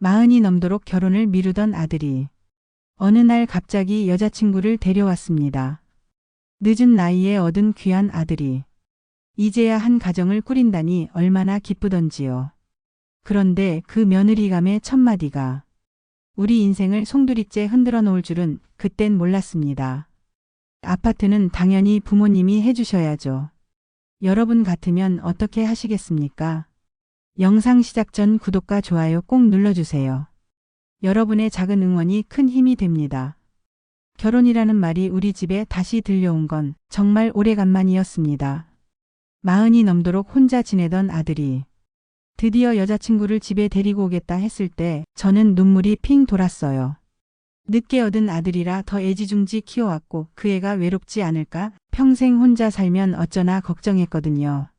40이 넘도록 결혼을 미루던 아들이 어느 날 갑자기 여자친구를 데려왔습니다. 늦은 나이에 얻은 귀한 아들이 이제야 한 가정을 꾸린다니 얼마나 기쁘던지요. 그런데 그 며느리감의 첫마디가 우리 인생을 송두리째 흔들어 놓을 줄은 그땐 몰랐습니다. 아파트는 당연히 부모님이 해주셔야죠. 여러분 같으면 어떻게 하시겠습니까? 영상 시작 전 구독과 좋아요 꼭 눌러주세요. 여러분의 작은 응원이 큰 힘이 됩니다. 결혼이라는 말이 우리 집에 다시 들려온 건 정말 오래간만이었습니다. 40이 넘도록 혼자 지내던 아들이 드디어 여자친구를 집에 데리고 오겠다 했을 때 저는 눈물이 핑 돌았어요. 늦게 얻은 아들이라 더 애지중지 키워왔고 그 애가 외롭지 않을까? 평생 혼자 살면 어쩌나 걱정했거든요.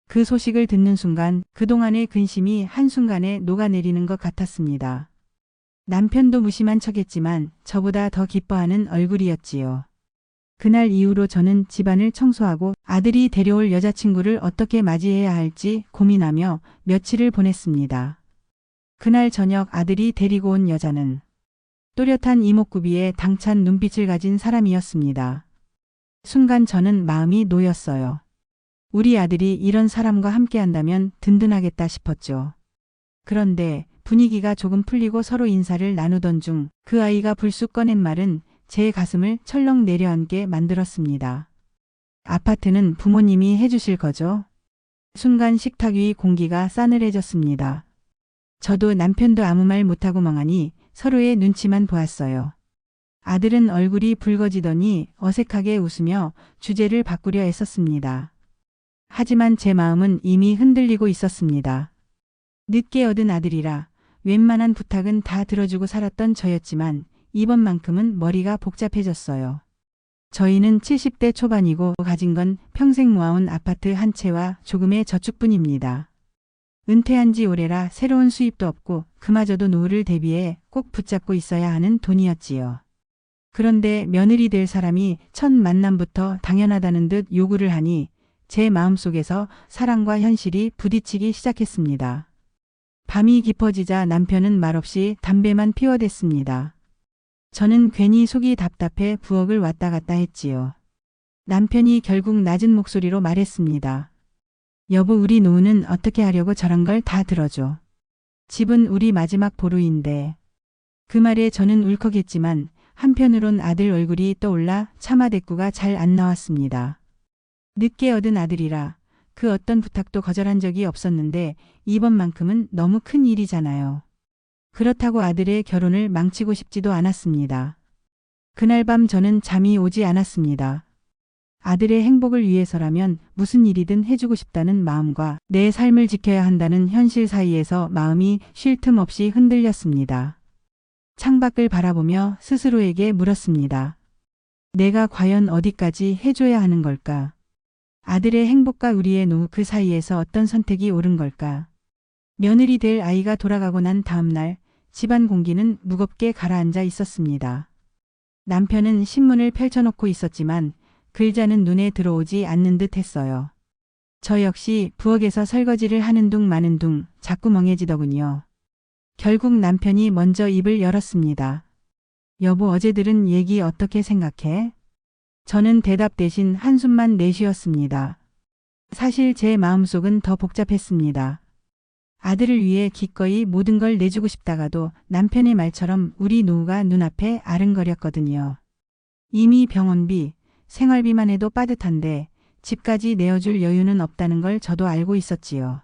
그 소식을 듣는 순간 그동안의 근심이 한순간에 녹아내리는 것 같았습니다. 남편도 무심한 척했지만 저보다 더 기뻐하는 얼굴이었지요. 그날 이후로 저는 집안을 청소하고 아들이 데려올 여자친구를 어떻게 맞이해야 할지 고민하며 며칠을 보냈습니다. 그날 저녁 아들이 데리고 온 여자는 또렷한 이목구비에 당찬 눈빛을 가진 사람이었습니다. 순간 저는 마음이 놓였어요. 우리 아들이 이런 사람과 함께한다면 든든하겠다 싶었죠. 그런데 분위기가 조금 풀리고 서로 인사를 나누던 중 그 아이가 불쑥 꺼낸 말은 제 가슴을 철렁 내려앉게 만들었습니다. 아파트는 부모님이 해주실 거죠? 순간 식탁 위 공기가 싸늘해졌습니다. 저도 남편도 아무 말 못하고 멍하니 서로의 눈치만 보았어요. 아들은 얼굴이 붉어지더니 어색하게 웃으며 주제를 바꾸려 애썼습니다. 하지만 제 마음은 이미 흔들리고 있었습니다. 늦게 얻은 아들이라 웬만한 부탁은 다 들어주고 살았던 저였지만 이번만큼은 머리가 복잡해졌어요. 저희는 70대 초반이고 가진 건 평생 모아온 아파트 한 채와 조금의 저축뿐입니다. 은퇴한 지 오래라 새로운 수입도 없고 그마저도 노후를 대비해 꼭 붙잡고 있어야 하는 돈이었지요. 그런데 며느리 될 사람이 첫 만남부터 당연하다는 듯 요구를 하니 제 마음속에서 사랑과 현실이 부딪히기 시작했습니다. 밤이 깊어지자 남편은 말없이 담배만 피워댔습니다. 저는 괜히 속이 답답해 부엌을 왔다 갔다 했지요. 남편이 결국 낮은 목소리로 말했습니다. 여보, 우리 노후는 어떻게 하려고 저런 걸 다 들어줘. 집은 우리 마지막 보루인데. 그 말에 저는 울컥했지만 한편으론 아들 얼굴이 떠올라 차마 대꾸가 잘 안 나왔습니다. 늦게 얻은 아들이라 그 어떤 부탁도 거절한 적이 없었는데 이번만큼은 너무 큰 일이잖아요. 그렇다고 아들의 결혼을 망치고 싶지도 않았습니다. 그날 밤 저는 잠이 오지 않았습니다. 아들의 행복을 위해서라면 무슨 일이든 해주고 싶다는 마음과 내 삶을 지켜야 한다는 현실 사이에서 마음이 쉴 틈 없이 흔들렸습니다. 창밖을 바라보며 스스로에게 물었습니다. 내가 과연 어디까지 해줘야 하는 걸까? 아들의 행복과 우리의 노후 그 사이에서 어떤 선택이 옳은 걸까? 며느리 될 아이가 돌아가고 난 다음 날 집안 공기는 무겁게 가라앉아 있었습니다. 남편은 신문을 펼쳐놓고 있었지만 글자는 눈에 들어오지 않는 듯 했어요. 저 역시 부엌에서 설거지를 하는 둥 마는 둥 자꾸 멍해지더군요. 결국 남편이 먼저 입을 열었습니다. 여보, 어제 들은 얘기 어떻게 생각해? 저는 대답 대신 한숨만 내쉬었습니다. 사실 제 마음속은 더 복잡했습니다. 아들을 위해 기꺼이 모든 걸 내주고 싶다가도 남편의 말처럼 우리 노후가 눈앞에 아른거렸거든요. 이미 병원비, 생활비만 해도 빠듯한데 집까지 내어줄 여유는 없다는 걸 저도 알고 있었지요.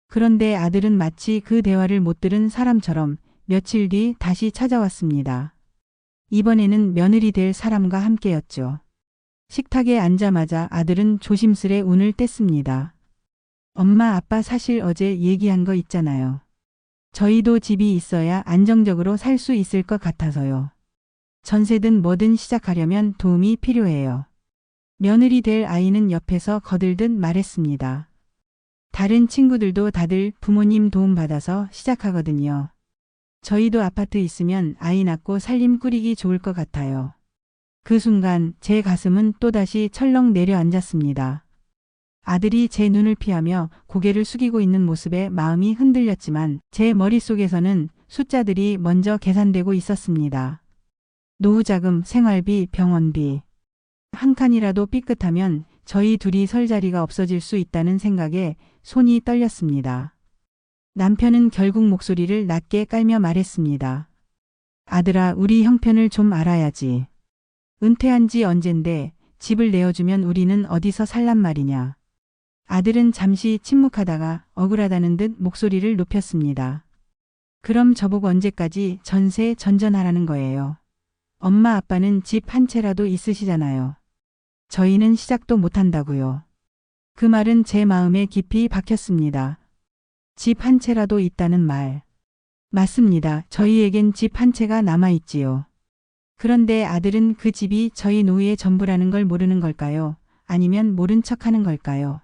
그런데 아들은 마치 그 대화를 못 들은 사람처럼 며칠 뒤 다시 찾아왔습니다. 이번에는 며느리 될 사람과 함께였죠. 식탁에 앉자마자 아들은 조심스레 운을 뗐습니다. 엄마, 아빠 사실 어제 얘기한 거 있잖아요. 저희도 집이 있어야 안정적으로 살 수 있을 것 같아서요. 전세든 뭐든 시작하려면 도움이 필요해요. 며느리 될 아이는 옆에서 거들듯 말했습니다. 다른 친구들도 다들 부모님 도움 받아서 시작하거든요. 저희도 아파트 있으면 아이 낳고 살림 꾸리기 좋을 것 같아요. 그 순간 제 가슴은 또다시 철렁 내려앉았습니다. 아들이 제 눈을 피하며 고개를 숙이고 있는 모습에 마음이 흔들렸지만 제 머릿속에서는 숫자들이 먼저 계산되고 있었습니다. 노후자금, 생활비, 병원비. 한 칸이라도 삐끗하면 저희 둘이 설 자리가 없어질 수 있다는 생각에 손이 떨렸습니다. 남편은 결국 목소리를 낮게 깔며 말했습니다. 아들아, 우리 형편을 좀 알아야지. 은퇴한 지 언젠데 집을 내어주면 우리는 어디서 살란 말이냐. 아들은 잠시 침묵하다가 억울하다는 듯 목소리를 높였습니다. 그럼 저보고 언제까지 전세 전전하라는 거예요. 엄마 아빠는 집 한 채라도 있으시잖아요. 저희는 시작도 못한다고요. 그 말은 제 마음에 깊이 박혔습니다. 집 한 채라도 있다는 말. 맞습니다. 저희에겐 집 한 채가 남아있지요. 그런데 아들은 그 집이 저희 노후의 전부라는 걸 모르는 걸까요? 아니면 모른 척하는 걸까요?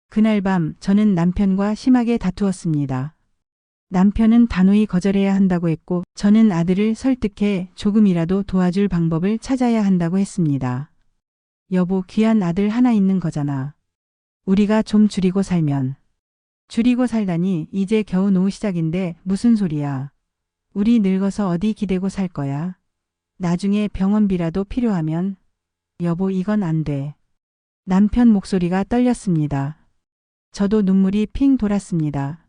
그날 밤 저는 남편과 심하게 다투었습니다. 남편은 단호히 거절해야 한다고 했고 저는 아들을 설득해 조금이라도 도와줄 방법을 찾아야 한다고 했습니다. 여보, 귀한 아들 하나 있는 거잖아. 우리가 좀 줄이고 살면. 줄이고 살다니 이제 겨우 노후 시작인데 무슨 소리야. 우리 늙어서 어디 기대고 살 거야. 나중에 병원비라도 필요하면. 여보, 이건 안 돼. 남편 목소리가 떨렸습니다. 저도 눈물이 핑 돌았습니다.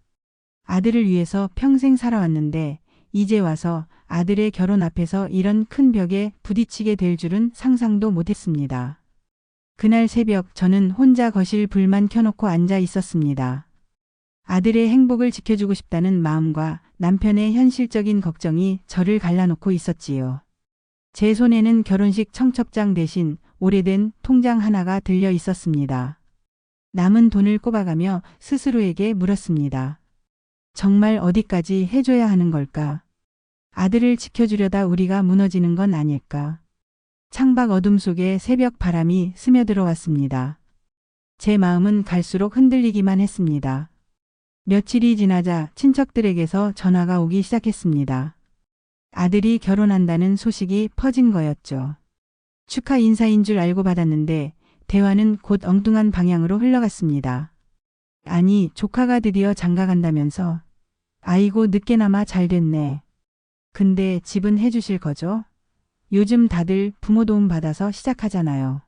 아들을 위해서 평생 살아왔는데 이제 와서 아들의 결혼 앞에서 이런 큰 벽에 부딪히게 될 줄은 상상도 못했습니다. 그날 새벽 저는 혼자 거실 불만 켜놓고 앉아 있었습니다. 아들의 행복을 지켜주고 싶다는 마음과 남편의 현실적인 걱정이 저를 갈라놓고 있었지요. 제 손에는 결혼식 청첩장 대신 오래된 통장 하나가 들려 있었습니다. 남은 돈을 꼽아가며 스스로에게 물었습니다. 정말 어디까지 해줘야 하는 걸까? 아들을 지켜주려다 우리가 무너지는 건 아닐까? 창밖 어둠 속에 새벽 바람이 스며들어 왔습니다. 제 마음은 갈수록 흔들리기만 했습니다. 며칠이 지나자 친척들에게서 전화가 오기 시작했습니다. 아들이 결혼한다는 소식이 퍼진 거였죠. 축하 인사인 줄 알고 받았는데 대화는 곧 엉뚱한 방향으로 흘러갔습니다. 아니, 조카가 드디어 장가간다면서. 아이고, 늦게나마 잘 됐네. 근데 집은 해주실 거죠? 요즘 다들 부모 도움 받아서 시작하잖아요.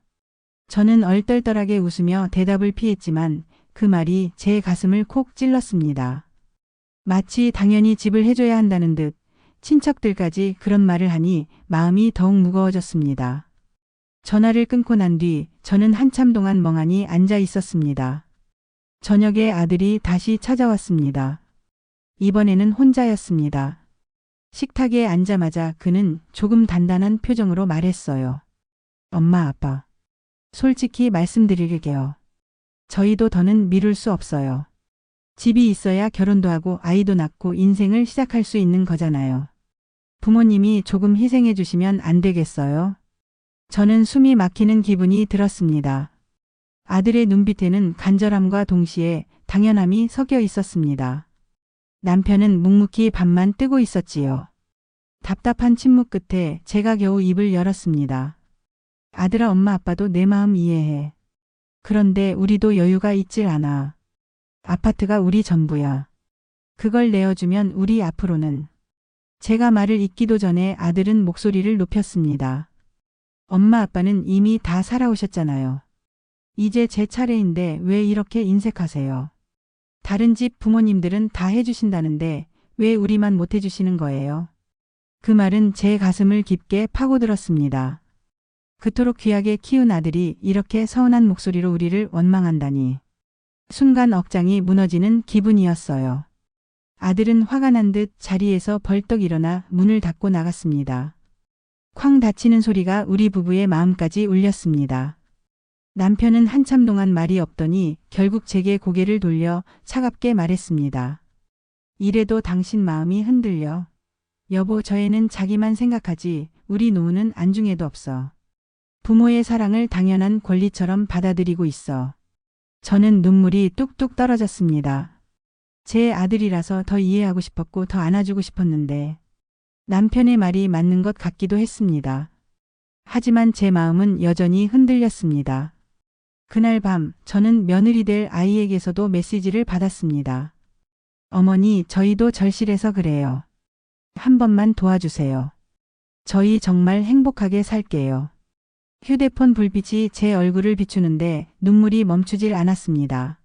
저는 얼떨떨하게 웃으며 대답을 피했지만 그 말이 제 가슴을 콕 찔렀습니다. 마치 당연히 집을 해줘야 한다는 듯 친척들까지 그런 말을 하니 마음이 더욱 무거워졌습니다. 전화를 끊고 난 뒤 저는 한참 동안 멍하니 앉아 있었습니다. 저녁에 아들이 다시 찾아왔습니다. 이번에는 혼자였습니다. 식탁에 앉자마자 그는 조금 단단한 표정으로 말했어요. 엄마, 아빠. 솔직히 말씀드릴게요. 저희도 더는 미룰 수 없어요. 집이 있어야 결혼도 하고 아이도 낳고 인생을 시작할 수 있는 거잖아요. 부모님이 조금 희생해 주시면 안 되겠어요? 저는 숨이 막히는 기분이 들었습니다. 아들의 눈빛에는 간절함과 동시에 당연함이 섞여 있었습니다. 남편은 묵묵히 밥만 뜨고 있었지요. 답답한 침묵 끝에 제가 겨우 입을 열었습니다. 아들아, 엄마 아빠도 내 마음 이해해. 그런데 우리도 여유가 있질 않아. 아파트가 우리 전부야. 그걸 내어주면 우리 앞으로는. 제가 말을 잇기도 전에 아들은 목소리를 높였습니다. 엄마 아빠는 이미 다 살아오셨잖아요. 이제 제 차례인데 왜 이렇게 인색하세요? 다른 집 부모님들은 다 해주신다는데 왜 우리만 못 해주시는 거예요? 그 말은 제 가슴을 깊게 파고들었습니다. 그토록 귀하게 키운 아들이 이렇게 서운한 목소리로 우리를 원망한다니. 순간 억장이 무너지는 기분이었어요. 아들은 화가 난 듯 자리에서 벌떡 일어나 문을 닫고 나갔습니다. 쾅 닫히는 소리가 우리 부부의 마음까지 울렸습니다. 남편은 한참 동안 말이 없더니 결국 제게 고개를 돌려 차갑게 말했습니다. 이래도 당신 마음이 흔들려. 여보, 저 애는 자기만 생각하지 우리 노후는 안중에도 없어. 부모의 사랑을 당연한 권리처럼 받아들이고 있어. 저는 눈물이 뚝뚝 떨어졌습니다. 제 아들이라서 더 이해하고 싶었고 더 안아주고 싶었는데 남편의 말이 맞는 것 같기도 했습니다. 하지만 제 마음은 여전히 흔들렸습니다. 그날 밤 저는 며느리 될 아이에게서도 메시지를 받았습니다. 어머니, 저희도 절실해서 그래요. 한 번만 도와주세요. 저희 정말 행복하게 살게요. 휴대폰 불빛이 제 얼굴을 비추는데 눈물이 멈추질 않았습니다.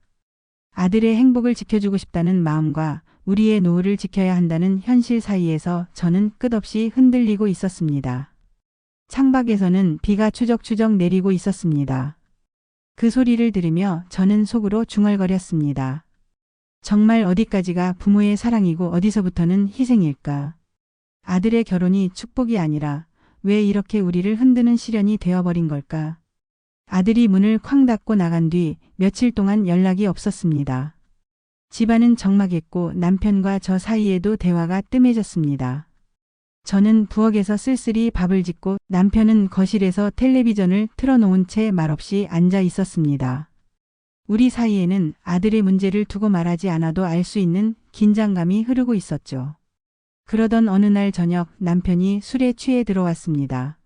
아들의 행복을 지켜주고 싶다는 마음과 우리의 노후를 지켜야 한다는 현실 사이에서 저는 끝없이 흔들리고 있었습니다. 창밖에서는 비가 추적추적 내리고 있었습니다. 그 소리를 들으며 저는 속으로 중얼거렸습니다. 정말 어디까지가 부모의 사랑이고 어디서부터는 희생일까? 아들의 결혼이 축복이 아니라 왜 이렇게 우리를 흔드는 시련이 되어버린 걸까? 아들이 문을 쾅 닫고 나간 뒤 며칠 동안 연락이 없었습니다. 집안은 적막했고 남편과 저 사이에도 대화가 뜸해졌습니다. 저는 부엌에서 쓸쓸히 밥을 짓고 남편은 거실에서 텔레비전을 틀어놓은 채 말없이 앉아 있었습니다. 우리 사이에는 아들의 문제를 두고 말하지 않아도 알 수 있는 긴장감이 흐르고 있었죠. 그러던 어느 날 저녁 남편이 술에 취해 들어왔습니다.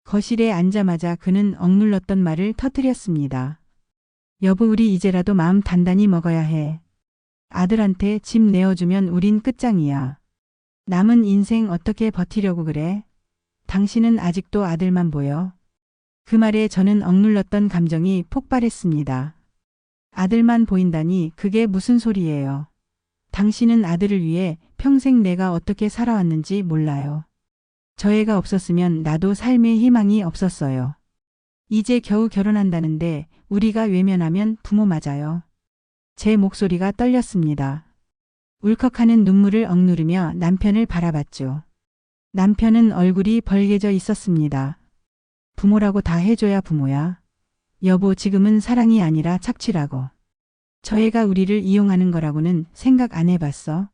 거실에 앉자마자 그는 억눌렀던 말을 터뜨렸습니다. 여보, 우리 이제라도 마음 단단히 먹어야 해. 아들한테 집 내어주면 우린 끝장이야. 남은 인생 어떻게 버티려고 그래? 당신은 아직도 아들만 보여. 그 말에 저는 억눌렀던 감정이 폭발했습니다. 아들만 보인다니 그게 무슨 소리예요. 당신은 아들을 위해 평생 내가 어떻게 살아왔는지 몰라요. 저 애가 없었으면 나도 삶의 희망이 없었어요. 이제 겨우 결혼한다는데 우리가 외면하면 부모 맞아요. 제 목소리가 떨렸습니다. 울컥하는 눈물을 억누르며 남편을 바라봤죠. 남편은 얼굴이 벌개져 있었습니다. 부모라고 다 해줘야 부모야. 여보, 지금은 사랑이 아니라 착취라고. 저 애가 우리를 이용하는 거라고는 생각 안 해봤어?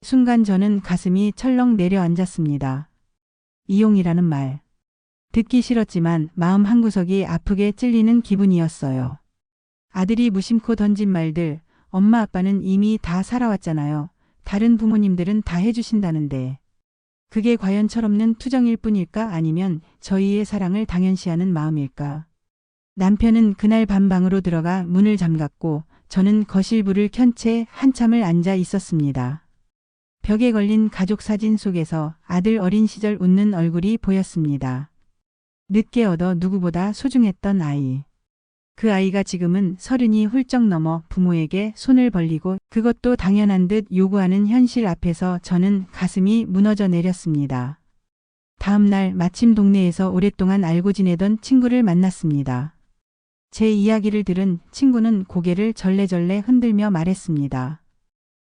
순간 저는 가슴이 철렁 내려앉았습니다. 이용이라는 말. 듣기 싫었지만 마음 한구석이 아프게 찔리는 기분이었어요. 아들이 무심코 던진 말들, 엄마 아빠는 이미 다 살아왔잖아요. 다른 부모님들은 다 해주신다는데. 그게 과연 철없는 투정일 뿐일까 아니면 저희의 사랑을 당연시하는 마음일까? 남편은 그날 밤 방으로 들어가 문을 잠갔고 저는 거실 불을 켠 채 한참을 앉아 있었습니다. 벽에 걸린 가족 사진 속에서 아들 어린 시절 웃는 얼굴이 보였습니다. 늦게 얻어 누구보다 소중했던 아이. 그 아이가 지금은 30이 훌쩍 넘어 부모에게 손을 벌리고 그것도 당연한 듯 요구하는 현실 앞에서 저는 가슴이 무너져 내렸습니다. 다음 날 마침 동네에서 오랫동안 알고 지내던 친구를 만났습니다. 제 이야기를 들은 친구는 고개를 절레절레 흔들며 말했습니다.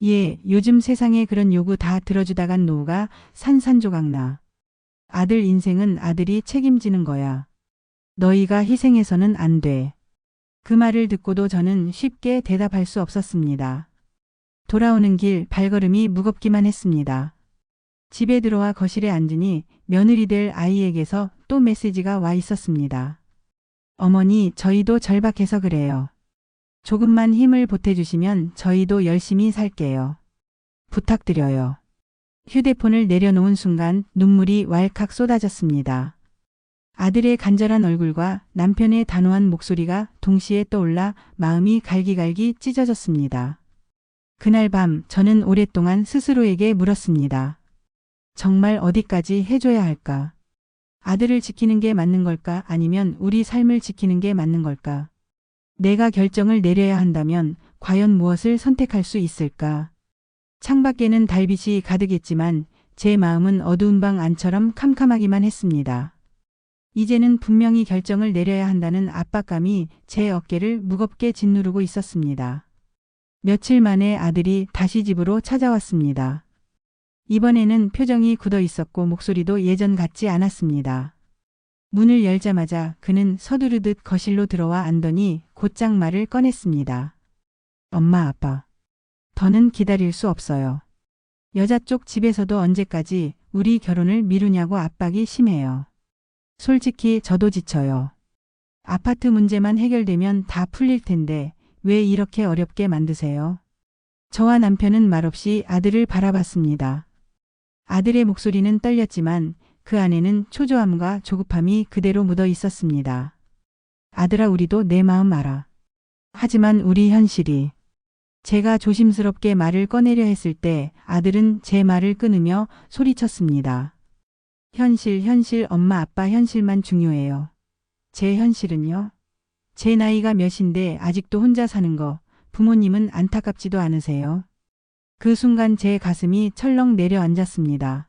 예, 요즘 세상에 그런 요구 다 들어주다간 노후가 산산조각나. 아들 인생은 아들이 책임지는 거야. 너희가 희생해서는 안 돼. 그 말을 듣고도 저는 쉽게 대답할 수 없었습니다. 돌아오는 길 발걸음이 무겁기만 했습니다. 집에 들어와 거실에 앉으니 며느리 될 아이에게서 또 메시지가 와 있었습니다. 어머니, 저희도 절박해서 그래요. 조금만 힘을 보태주시면 저희도 열심히 살게요. 부탁드려요. 휴대폰을 내려놓은 순간 눈물이 왈칵 쏟아졌습니다. 아들의 간절한 얼굴과 남편의 단호한 목소리가 동시에 떠올라 마음이 갈기갈기 찢어졌습니다. 그날 밤 저는 오랫동안 스스로에게 물었습니다. 정말 어디까지 해줘야 할까? 아들을 지키는 게 맞는 걸까? 아니면 우리 삶을 지키는 게 맞는 걸까? 내가 결정을 내려야 한다면 과연 무엇을 선택할 수 있을까? 창밖에는 달빛이 가득했지만 제 마음은 어두운 방 안처럼 캄캄하기만 했습니다. 이제는 분명히 결정을 내려야 한다는 압박감이 제 어깨를 무겁게 짓누르고 있었습니다. 며칠 만에 아들이 다시 집으로 찾아왔습니다. 이번에는 표정이 굳어 있었고 목소리도 예전 같지 않았습니다. 문을 열자마자 그는 서두르듯 거실로 들어와 앉더니 곧장 말을 꺼냈습니다. 엄마, 아빠. 더는 기다릴 수 없어요. 여자 쪽 집에서도 언제까지 우리 결혼을 미루냐고 압박이 심해요. 솔직히 저도 지쳐요. 아파트 문제만 해결되면 다 풀릴 텐데 왜 이렇게 어렵게 만드세요? 저와 남편은 말없이 아들을 바라봤습니다. 아들의 목소리는 떨렸지만 그 안에는 초조함과 조급함이 그대로 묻어 있었습니다. 아들아, 우리도 내 마음 알아. 하지만 우리 현실이. 제가 조심스럽게 말을 꺼내려 했을 때 아들은 제 말을 끊으며 소리쳤습니다. 현실, 엄마, 아빠 현실만 중요해요. 제 현실은요? 제 나이가 몇인데 아직도 혼자 사는 거, 부모님은 안타깝지도 않으세요? 그 순간 제 가슴이 철렁 내려앉았습니다.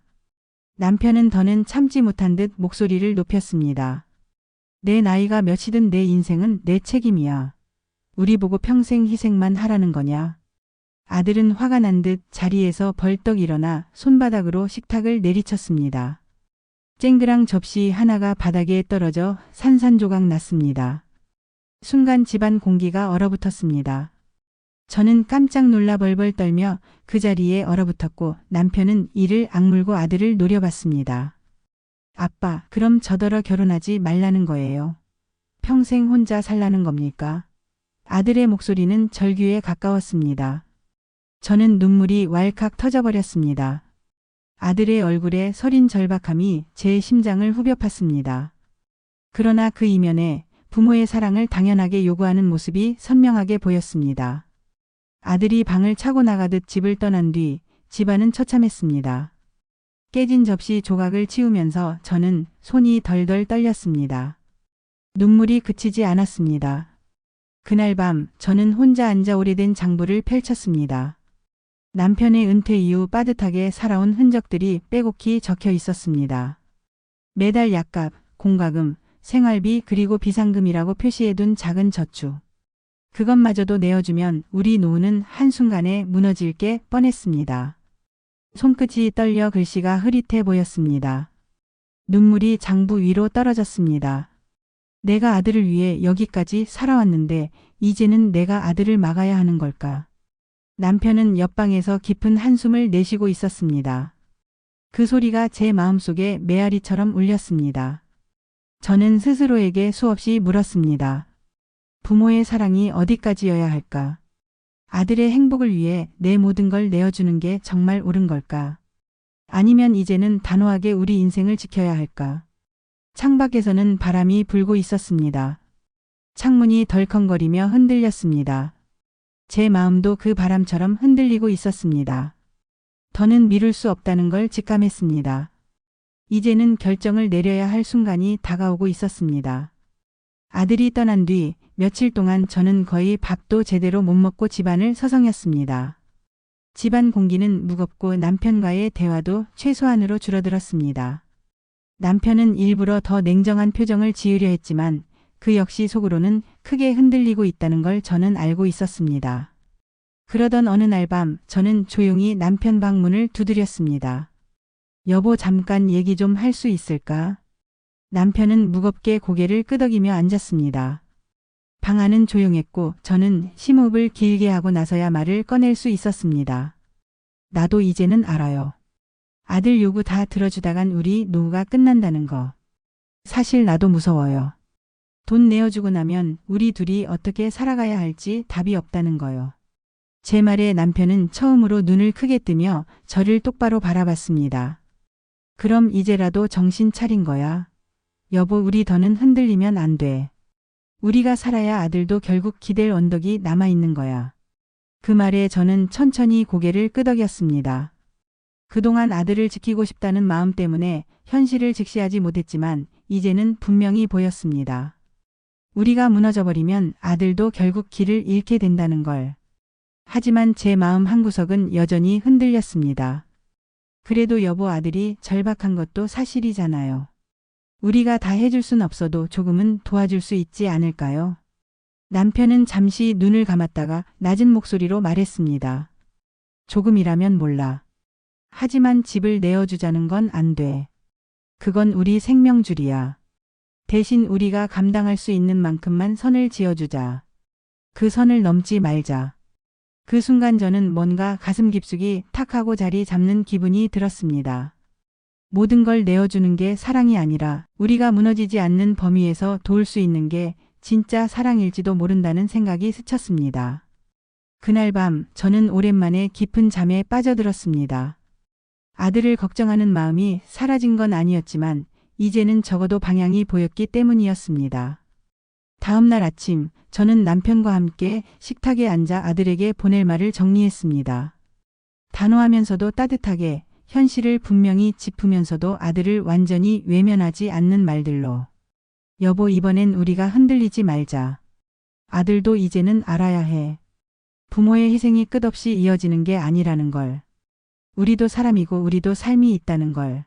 남편은 더는 참지 못한 듯 목소리를 높였습니다. 내 나이가 몇이든 내 인생은 내 책임이야. 우리 보고 평생 희생만 하라는 거냐? 아들은 화가 난 듯 자리에서 벌떡 일어나 손바닥으로 식탁을 내리쳤습니다. 쨍그랑 접시 하나가 바닥에 떨어져 산산조각 났습니다. 순간 집안 공기가 얼어붙었습니다. 저는 깜짝 놀라 벌벌 떨며 그 자리에 얼어붙었고 남편은 이를 악물고 아들을 노려봤습니다. 아빠, 그럼 저더러 결혼하지 말라는 거예요? 평생 혼자 살라는 겁니까? 아들의 목소리는 절규에 가까웠습니다. 저는 눈물이 왈칵 터져버렸습니다. 아들의 얼굴에 서린 절박함이 제 심장을 후벼 팠습니다. 그러나 그 이면에 부모의 사랑을 당연하게 요구하는 모습이 선명하게 보였습니다. 아들이 방을 차고 나가듯 집을 떠난 뒤 집안은 처참했습니다. 깨진 접시 조각을 치우면서 저는 손이 덜덜 떨렸습니다. 눈물이 그치지 않았습니다. 그날 밤 저는 혼자 앉아 오래된 장부를 펼쳤습니다. 남편의 은퇴 이후 빠듯하게 살아온 흔적들이 빼곡히 적혀 있었습니다. 매달 약값, 공과금, 생활비 그리고 비상금이라고 표시해둔 작은 저축. 그것마저도 내어주면 우리 노후는 한순간에 무너질 게 뻔했습니다. 손끝이 떨려 글씨가 흐릿해 보였습니다. 눈물이 장부 위로 떨어졌습니다. 내가 아들을 위해 여기까지 살아왔는데 이제는 내가 아들을 막아야 하는 걸까? 남편은 옆방에서 깊은 한숨을 내쉬고 있었습니다. 그 소리가 제 마음속에 메아리처럼 울렸습니다. 저는 스스로에게 수없이 물었습니다. 부모의 사랑이 어디까지여야 할까? 아들의 행복을 위해 내 모든 걸 내어주는 게 정말 옳은 걸까? 아니면 이제는 단호하게 우리 인생을 지켜야 할까? 창밖에서는 바람이 불고 있었습니다. 창문이 덜컹거리며 흔들렸습니다. 제 마음도 그 바람처럼 흔들리고 있었습니다. 더는 미룰 수 없다는 걸 직감했습니다. 이제는 결정을 내려야 할 순간이 다가오고 있었습니다. 아들이 떠난 뒤 며칠 동안 저는 거의 밥도 제대로 못 먹고 집안을 서성였습니다. 집안 공기는 무겁고 남편과의 대화도 최소한으로 줄어들었습니다. 남편은 일부러 더 냉정한 표정을 지으려 했지만 그 역시 속으로는 크게 흔들리고 있다는 걸 저는 알고 있었습니다. 그러던 어느 날 밤 저는 조용히 남편 방 문을 두드렸습니다. 여보, 잠깐 얘기 좀 할 수 있을까? 남편은 무겁게 고개를 끄덕이며 앉았습니다. 방 안은 조용했고 저는 심호흡을 길게 하고 나서야 말을 꺼낼 수 있었습니다. 나도 이제는 알아요. 아들 요구 다 들어주다간 우리 노후가 끝난다는 거. 사실 나도 무서워요. 돈 내어주고 나면 우리 둘이 어떻게 살아가야 할지 답이 없다는 거요. 제 말에 남편은 처음으로 눈을 크게 뜨며 저를 똑바로 바라봤습니다. 그럼 이제라도 정신 차린 거야? 여보, 우리 더는 흔들리면 안 돼. 우리가 살아야 아들도 결국 기댈 언덕이 남아있는 거야. 그 말에 저는 천천히 고개를 끄덕였습니다. 그동안 아들을 지키고 싶다는 마음 때문에 현실을 직시하지 못했지만 이제는 분명히 보였습니다. 우리가 무너져버리면 아들도 결국 길을 잃게 된다는 걸. 하지만 제 마음 한구석은 여전히 흔들렸습니다. 그래도 여보, 아들이 절박한 것도 사실이잖아요. 우리가 다 해줄 순 없어도 조금은 도와줄 수 있지 않을까요? 남편은 잠시 눈을 감았다가 낮은 목소리로 말했습니다. 조금이라면 몰라. 하지만 집을 내어주자는 건 안 돼. 그건 우리 생명줄이야. 대신 우리가 감당할 수 있는 만큼만 선을 지어주자. 그 선을 넘지 말자. 그 순간 저는 뭔가 가슴 깊숙이 탁 하고 자리 잡는 기분이 들었습니다. 모든 걸 내어주는 게 사랑이 아니라 우리가 무너지지 않는 범위에서 도울 수 있는 게 진짜 사랑일지도 모른다는 생각이 스쳤습니다. 그날 밤 저는 오랜만에 깊은 잠에 빠져들었습니다. 아들을 걱정하는 마음이 사라진 건 아니었지만 이제는 적어도 방향이 보였기 때문이었습니다. 다음 날 아침 저는 남편과 함께 식탁에 앉아 아들에게 보낼 말을 정리했습니다. 단호하면서도 따뜻하게, 현실을 분명히 짚으면서도 아들을 완전히 외면하지 않는 말들로. 여보, 이번엔 우리가 흔들리지 말자. 아들도 이제는 알아야 해. 부모의 희생이 끝없이 이어지는 게 아니라는 걸. 우리도 사람이고 우리도 삶이 있다는 걸.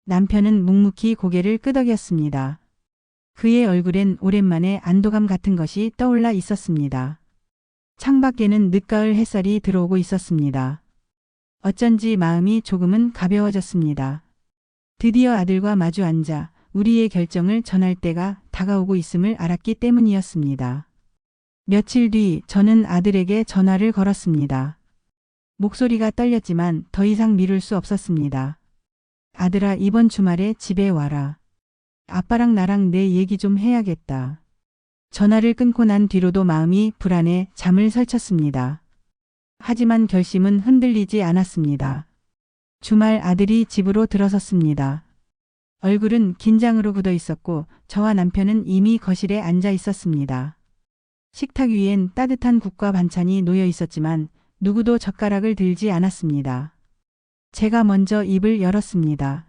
남편은 묵묵히 고개를 끄덕였습니다. 그의 얼굴엔 오랜만에 안도감 같은 것이 떠올라 있었습니다. 창밖에는 늦가을 햇살이 들어오고 있었습니다. 어쩐지 마음이 조금은 가벼워졌습니다. 드디어 아들과 마주 앉아 우리의 결정을 전할 때가 다가오고 있음을 알았기 때문이었습니다. 며칠 뒤 저는 아들에게 전화를 걸었습니다. 목소리가 떨렸지만 더 이상 미룰 수 없었습니다. 아들아, 이번 주말에 집에 와라. 아빠랑 나랑 내 얘기 좀 해야겠다. 전화를 끊고 난 뒤로도 마음이 불안해 잠을 설쳤습니다. 하지만 결심은 흔들리지 않았습니다. 주말 아들이 집으로 들어섰습니다. 얼굴은 긴장으로 굳어 있었고 저와 남편은 이미 거실에 앉아 있었습니다. 식탁 위엔 따뜻한 국과 반찬이 놓여 있었지만 누구도 젓가락을 들지 않았습니다. 제가 먼저 입을 열었습니다.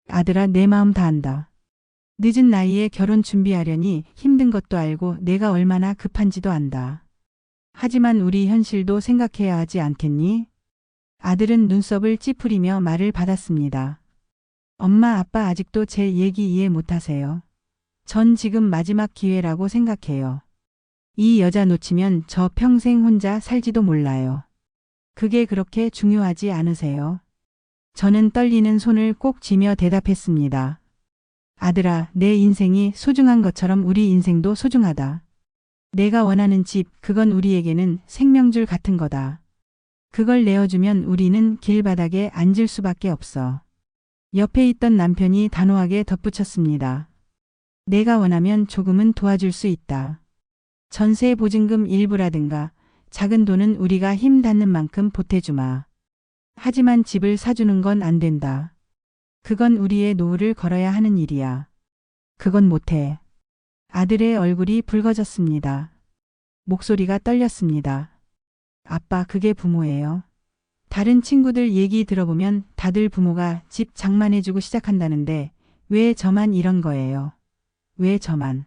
아들아, 내 마음 다 안다. 늦은 나이에 결혼 준비하려니 힘든 것도 알고 내가 얼마나 급한지도 안다. 하지만 우리 현실도 생각해야 하지 않겠니? 아들은 눈썹을 찌푸리며 말을 받았습니다. 엄마, 아빠 아직도 제 얘기 이해 못하세요. 전 지금 마지막 기회라고 생각해요. 이 여자 놓치면 저 평생 혼자 살지도 몰라요. 그게 그렇게 중요하지 않으세요? 저는 떨리는 손을 꼭 쥐며 대답했습니다. 아들아, 내 인생이 소중한 것처럼 우리 인생도 소중하다. 내가 원하는 집, 그건 우리에게는 생명줄 같은 거다. 그걸 내어주면 우리는 길바닥에 앉을 수밖에 없어. 옆에 있던 남편이 단호하게 덧붙였습니다. 내가 원하면 조금은 도와줄 수 있다. 전세 보증금 일부라든가 작은 돈은 우리가 힘 닿는 만큼 보태주마. 하지만 집을 사주는 건 안 된다. 그건 우리의 노후를 걸어야 하는 일이야. 그건 못해. 아들의 얼굴이 붉어졌습니다. 목소리가 떨렸습니다. 아빠, 그게 부모예요. 다른 친구들 얘기 들어보면 다들 부모가 집 장만해주고 시작한다는데 왜 저만 이런 거예요? 왜 저만?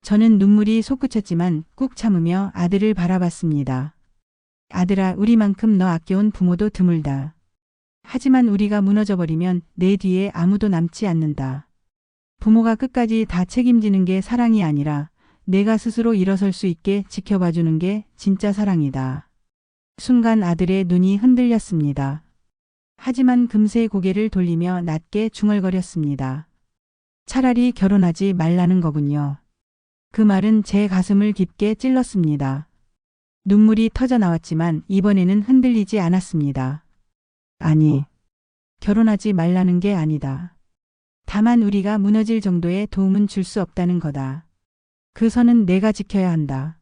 저는 눈물이 솟구쳤지만 꾹 참으며 아들을 바라봤습니다. 아들아, 우리만큼 너 아껴온 부모도 드물다. 하지만 우리가 무너져버리면 내 뒤에 아무도 남지 않는다. 부모가 끝까지 다 책임지는 게 사랑이 아니라 내가 스스로 일어설 수 있게 지켜봐주는 게 진짜 사랑이다. 순간 아들의 눈이 흔들렸습니다. 하지만 금세 고개를 돌리며 낮게 중얼거렸습니다. 차라리 결혼하지 말라는 거군요. 그 말은 제 가슴을 깊게 찔렀습니다. 눈물이 터져 나왔지만 이번에는 흔들리지 않았습니다. 아니, 결혼하지 말라는 게 아니다. 다만 우리가 무너질 정도의 도움은 줄 수 없다는 거다. 그 선은 내가 지켜야 한다.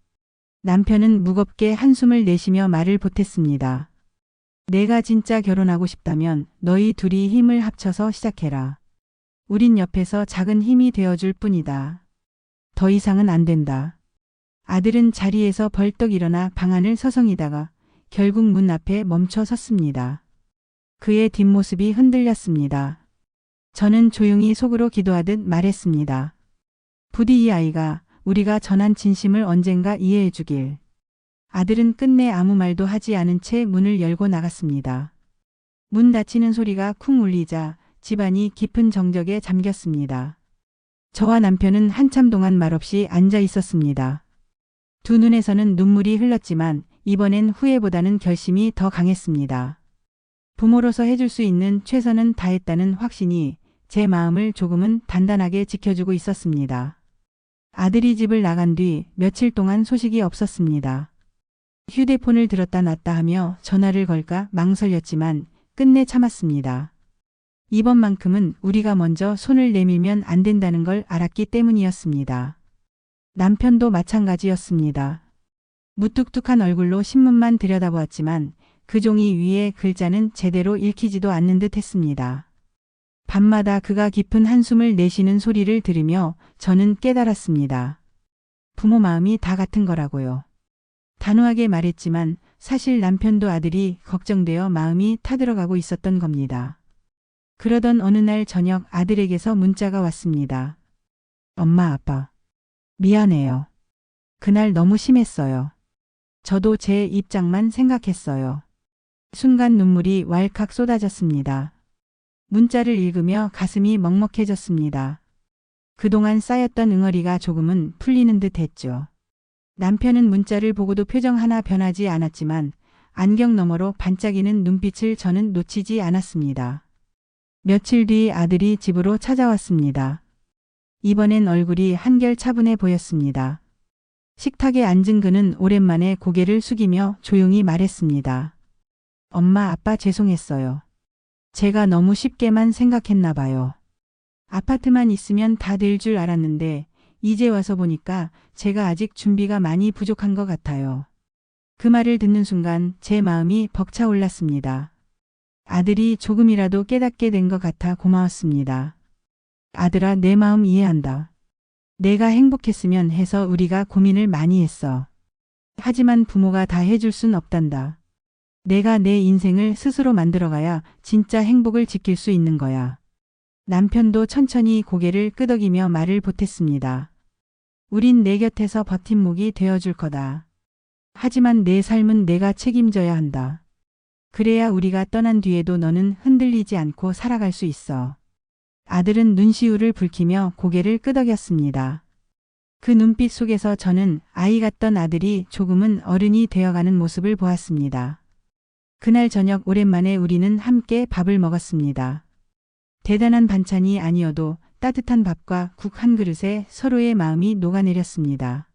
남편은 무겁게 한숨을 내쉬며 말을 보탰습니다. 내가 진짜 결혼하고 싶다면 너희 둘이 힘을 합쳐서 시작해라. 우린 옆에서 작은 힘이 되어줄 뿐이다. 더 이상은 안 된다. 아들은 자리에서 벌떡 일어나 방안을 서성이다가 결국 문 앞에 멈춰 섰습니다. 그의 뒷모습이 흔들렸습니다. 저는 조용히 속으로 기도하듯 말했습니다. 부디 이 아이가 우리가 전한 진심을 언젠가 이해해 주길. 아들은 끝내 아무 말도 하지 않은 채 문을 열고 나갔습니다. 문 닫히는 소리가 쿵 울리자 집안이 깊은 정적에 잠겼습니다. 저와 남편은 한참 동안 말없이 앉아 있었습니다. 두 눈에서는 눈물이 흘렀지만 이번엔 후회보다는 결심이 더 강했습니다. 부모로서 해줄 수 있는 최선은 다했다는 확신이 제 마음을 조금은 단단하게 지켜주고 있었습니다. 아들이 집을 나간 뒤 며칠 동안 소식이 없었습니다. 휴대폰을 들었다 놨다 하며 전화를 걸까 망설였지만 끝내 참았습니다. 이번만큼은 우리가 먼저 손을 내밀면 안 된다는 걸 알았기 때문이었습니다. 남편도 마찬가지였습니다. 무뚝뚝한 얼굴로 신문만 들여다보았지만 그 종이 위에 글자는 제대로 읽히지도 않는 듯 했습니다. 밤마다 그가 깊은 한숨을 내쉬는 소리를 들으며 저는 깨달았습니다. 부모 마음이 다 같은 거라고요. 단호하게 말했지만 사실 남편도 아들이 걱정되어 마음이 타들어가고 있었던 겁니다. 그러던 어느 날 저녁 아들에게서 문자가 왔습니다. 엄마, 아빠. 미안해요. 그날 너무 심했어요. 저도 제 입장만 생각했어요. 순간 눈물이 왈칵 쏟아졌습니다. 문자를 읽으며 가슴이 먹먹해졌습니다. 그동안 쌓였던 응어리가 조금은 풀리는 듯 했죠. 남편은 문자를 보고도 표정 하나 변하지 않았지만 안경 너머로 반짝이는 눈빛을 저는 놓치지 않았습니다. 며칠 뒤 아들이 집으로 찾아왔습니다. 이번엔 얼굴이 한결 차분해 보였습니다. 식탁에 앉은 그는 오랜만에 고개를 숙이며 조용히 말했습니다. 엄마, 아빠 죄송했어요. 제가 너무 쉽게만 생각했나 봐요. 아파트만 있으면 다 될 줄 알았는데 이제 와서 보니까 제가 아직 준비가 많이 부족한 것 같아요. 그 말을 듣는 순간 제 마음이 벅차올랐습니다. 아들이 조금이라도 깨닫게 된 것 같아 고마웠습니다. 아들아, 내 마음 이해한다. 내가 행복했으면 해서 우리가 고민을 많이 했어. 하지만 부모가 다 해줄 순 없단다. 내가 내 인생을 스스로 만들어가야 진짜 행복을 지킬 수 있는 거야. 남편도 천천히 고개를 끄덕이며 말을 보탰습니다. 우린 내 곁에서 버팀목이 되어줄 거다. 하지만 내 삶은 내가 책임져야 한다. 그래야 우리가 떠난 뒤에도 너는 흔들리지 않고 살아갈 수 있어. 아들은 눈시울을 붉히며 고개를 끄덕였습니다. 그 눈빛 속에서 저는 아이 같던 아들이 조금은 어른이 되어가는 모습을 보았습니다. 그날 저녁 오랜만에 우리는 함께 밥을 먹었습니다. 대단한 반찬이 아니어도 따뜻한 밥과 국 한 그릇에 서로의 마음이 녹아내렸습니다.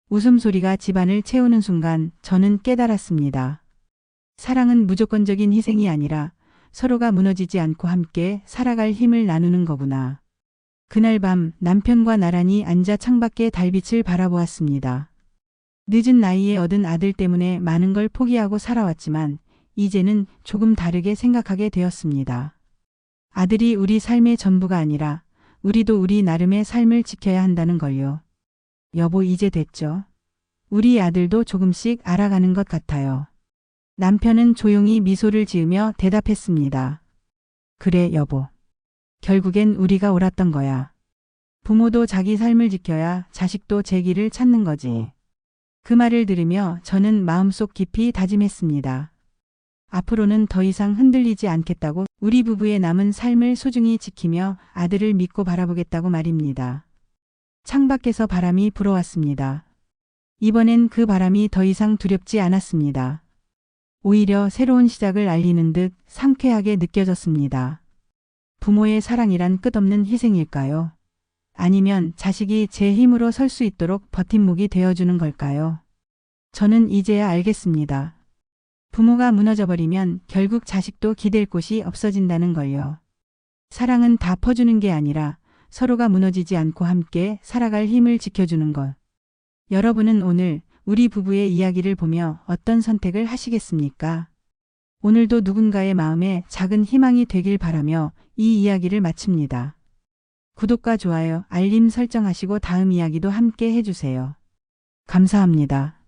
웃음소리가 집안을 채우는 순간 저는 깨달았습니다. 사랑은 무조건적인 희생이 아니라 서로가 무너지지 않고 함께 살아갈 힘을 나누는 거구나. 그날 밤 남편과 나란히 앉아 창밖의 달빛을 바라보았습니다. 늦은 나이에 얻은 아들 때문에 많은 걸 포기하고 살아왔지만 이제는 조금 다르게 생각하게 되었습니다. 아들이 우리 삶의 전부가 아니라 우리도 우리 나름의 삶을 지켜야 한다는 걸요. 여보, 이제 됐죠? 우리 아들도 조금씩 알아가는 것 같아요. 남편은 조용히 미소를 지으며 대답했습니다. 그래, 여보. 결국엔 우리가 옳았던 거야. 부모도 자기 삶을 지켜야 자식도 제 길을 찾는 거지. 그 말을 들으며 저는 마음속 깊이 다짐했습니다. 앞으로는 더 이상 흔들리지 않겠다고, 우리 부부의 남은 삶을 소중히 지키며 아들을 믿고 바라보겠다고 말입니다. 창밖에서 바람이 불어왔습니다. 이번엔 그 바람이 더 이상 두렵지 않았습니다. 오히려 새로운 시작을 알리는 듯 상쾌하게 느껴졌습니다. 부모의 사랑이란 끝없는 희생일까요? 아니면 자식이 제 힘으로 설 수 있도록 버팀목이 되어주는 걸까요? 저는 이제야 알겠습니다. 부모가 무너져버리면 결국 자식도 기댈 곳이 없어진다는 걸요. 사랑은 다 퍼주는 게 아니라 서로가 무너지지 않고 함께 살아갈 힘을 지켜주는 것. 여러분은 오늘 우리 부부의 이야기를 보며 어떤 선택을 하시겠습니까? 오늘도 누군가의 마음에 작은 희망이 되길 바라며 이 이야기를 마칩니다. 구독과 좋아요, 알림 설정하시고 다음 이야기도 함께 해주세요. 감사합니다.